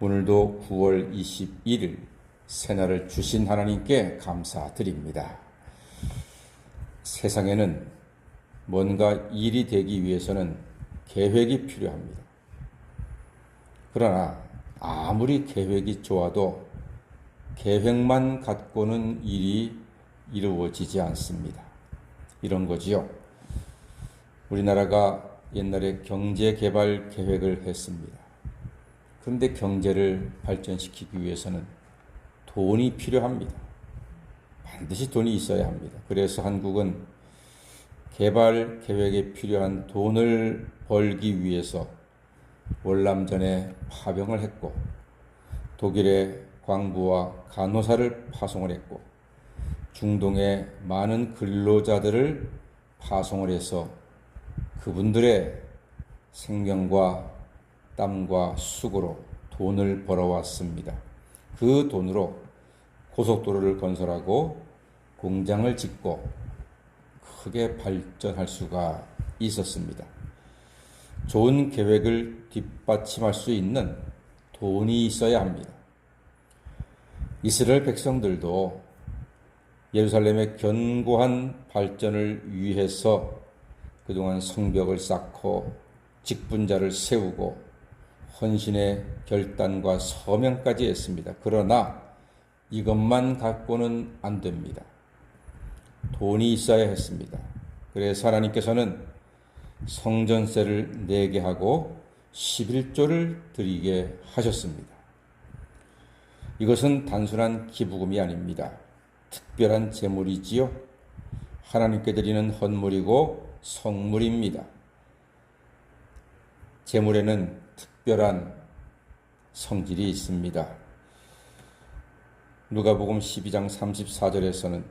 오늘도 9월 21일 새날을 주신 하나님께 감사드립니다. 세상에는 뭔가 일이 되기 위해서는 계획이 필요합니다. 그러나 아무리 계획이 좋아도 계획만 갖고는 일이 이루어지지 않습니다. 이런 거지요. 우리나라가 옛날에 경제개발 계획을 했습니다. 그런데 경제를 발전시키기 위해서는 돈이 필요합니다. 반드시 돈이 있어야 합니다. 그래서 한국은 개발 계획에 필요한 돈을 벌기 위해서 월남전에 파병을 했고, 독일에 광부와 간호사를 파송을 했고, 중동에 많은 근로자들을 파송을 해서 그분들의 생명과 땀과 수고로 돈을 벌어왔습니다. 그 돈으로 고속도로를 건설하고 공장을 짓고 크게 발전할 수가 있었습니다. 좋은 계획을 뒷받침할 수 있는 돈이 있어야 합니다. 이스라엘 백성들도 예루살렘의 견고한 발전을 위해서 그동안 성벽을 쌓고 직분자를 세우고 헌신의 결단과 서명까지 했습니다. 그러나 이것만 갖고는 안 됩니다. 돈이 있어야 했습니다. 그래서 하나님께서는 성전세를 내게 하고 11조를 드리게 하셨습니다. 이것은 단순한 기부금이 아닙니다. 특별한 제물이지요. 하나님께 드리는 헌물이고 성물입니다. 제물에는 특별한 성질이 있습니다. 누가복음 12장 34절에서는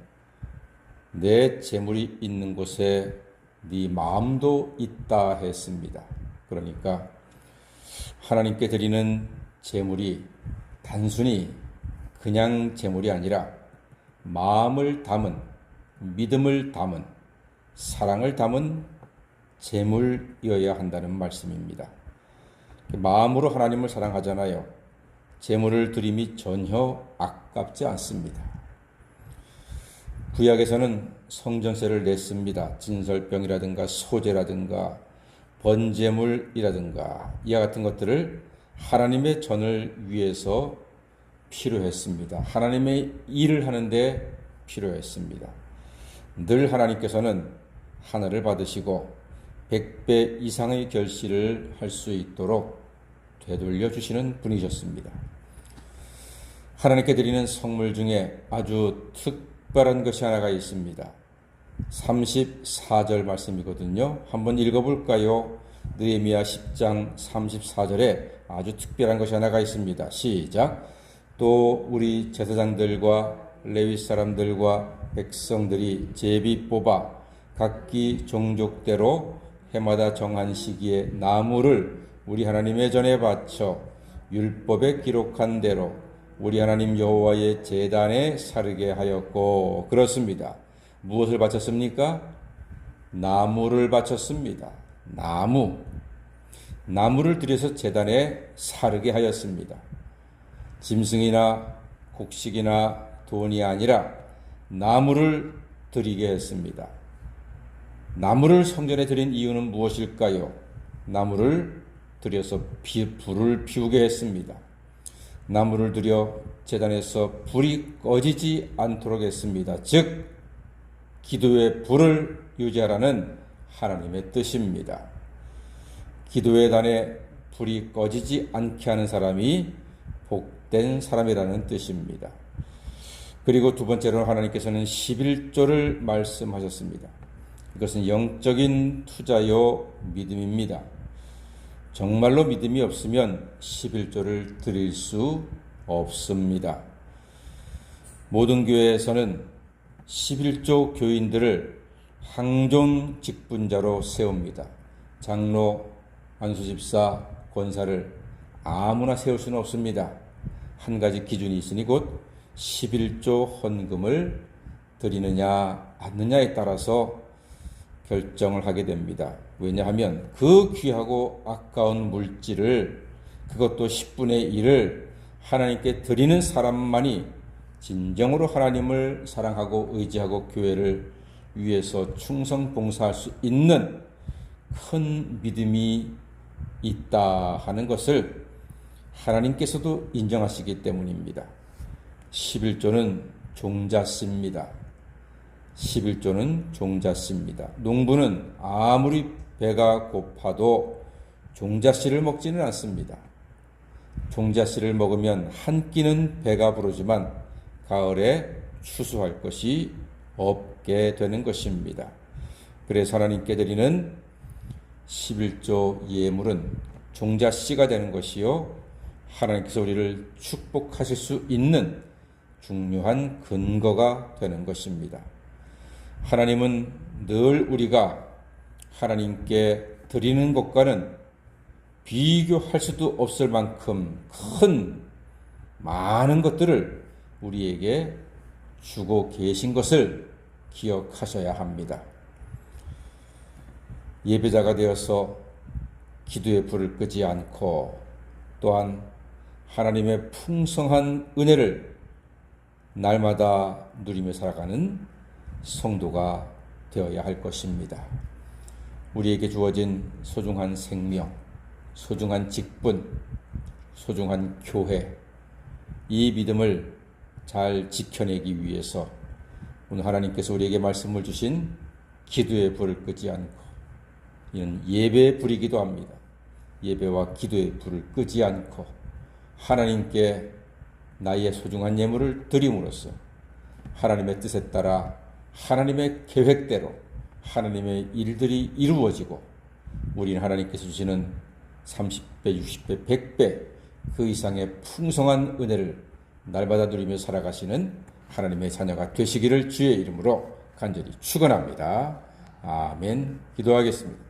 내 제물이 있는 곳에 네 마음도 있다 했습니다. 그러니까 하나님께 드리는 제물이 단순히 그냥 제물이 아니라 마음을 담은, 믿음을 담은, 사랑을 담은 제물이어야 한다는 말씀입니다. 마음으로 하나님을 사랑하잖아요. 제물을 드림이 전혀 아깝지 않습니다. 구약에서는 성전세를 냈습니다. 진설병이라든가 소제라든가 번제물이라든가 이와 같은 것들을 하나님의 전을 위해서 필요했습니다. 하나님의 일을 하는데 필요했습니다. 늘 하나님께서는 하늘을 받으시고 100배 이상의 결실을 할 수 있도록 되돌려 주시는 분이셨습니다. 하나님께 드리는 성물 중에 아주 특별한 것이 하나가 있습니다. 34절 말씀이거든요. 한번 읽어볼까요? 느헤미야 10장 34절에 아주 특별한 것이 하나가 있습니다. 시작. 또 우리 제사장들과 레위 사람들과 백성들이 제비 뽑아 각기 종족대로 해마다 정한 시기에 나무를 우리 하나님의 전에 바쳐 율법에 기록한 대로 우리 하나님 여호와의 제단에 사르게 하였고, 그렇습니다. 무엇을 바쳤습니까? 나무를 바쳤습니다. 나무를 들여서 제단에 사르게 하였습니다. 짐승이나 곡식이나 돈이 아니라 나무를 드리게 했습니다. 나무를 성전에 드린 이유는 무엇일까요? 나무를 들여서 불을 피우게 했습니다. 나무를 들여 제단에서 불이 꺼지지 않도록 했습니다. 즉 기도의 불을 유지하라는 하나님의 뜻입니다. 기도의 단에 불이 꺼지지 않게 하는 사람이 복된 사람이라는 뜻입니다. 그리고 두 번째로 하나님께서는 11조를 말씀하셨습니다. 이것은 영적인 투자요 믿음입니다. 정말로 믿음이 없으면 11조를 드릴 수 없습니다. 모든 교회에서는 11조 교인들을 항존 직분자로 세웁니다. 장로, 안수집사, 권사를 아무나 세울 수는 없습니다. 한 가지 기준이 있으니 곧 11조 헌금을 드리느냐 않느냐에 따라서 결정을 하게 됩니다. 왜냐하면 그 귀하고 아까운 물질을 그것도 10분의 1을 하나님께 드리는 사람만이 진정으로 하나님을 사랑하고 의지하고 교회를 위해서 충성 봉사할 수 있는 큰 믿음이 있다 하는 것을 하나님께서도 인정하시기 때문입니다. 11조는 종자씨입니다. 11조는 종자씨입니다. 농부는 아무리 배가 고파도 종자씨를 먹지는 않습니다. 종자씨를 먹으면 한 끼는 배가 부르지만 가을에 추수할 것이 없게 되는 것입니다. 그래서 하나님께 드리는 11조 예물은 종자씨가 되는 것이요, 하나님께서 우리를 축복하실 수 있는 중요한 근거가 되는 것입니다. 하나님은 늘 우리가 하나님께 드리는 것과는 비교할 수도 없을 만큼 큰 많은 것들을 우리에게 주고 계신 것을 기억하셔야 합니다. 예배자가 되어서 기도의 불을 끄지 않고 또한 하나님의 풍성한 은혜를 날마다 누리며 살아가는 성도가 되어야 할 것입니다. 우리에게 주어진 소중한 생명, 소중한 직분, 소중한 교회, 이 믿음을 잘 지켜내기 위해서 오늘 하나님께서 우리에게 말씀을 주신 기도의 불을 끄지 않고, 이는 예배의 불이기도 합니다. 예배와 기도의 불을 끄지 않고 하나님께 나의 소중한 예물을 드림으로써 하나님의 뜻에 따라 하나님의 계획대로 하나님의 일들이 이루어지고 우리는 하나님께서 주시는 30배, 60배, 100배 그 이상의 풍성한 은혜를 날마다 누리며 살아가시는 하나님의 자녀가 되시기를 주의 이름으로 간절히 축원합니다. 아멘. 기도하겠습니다.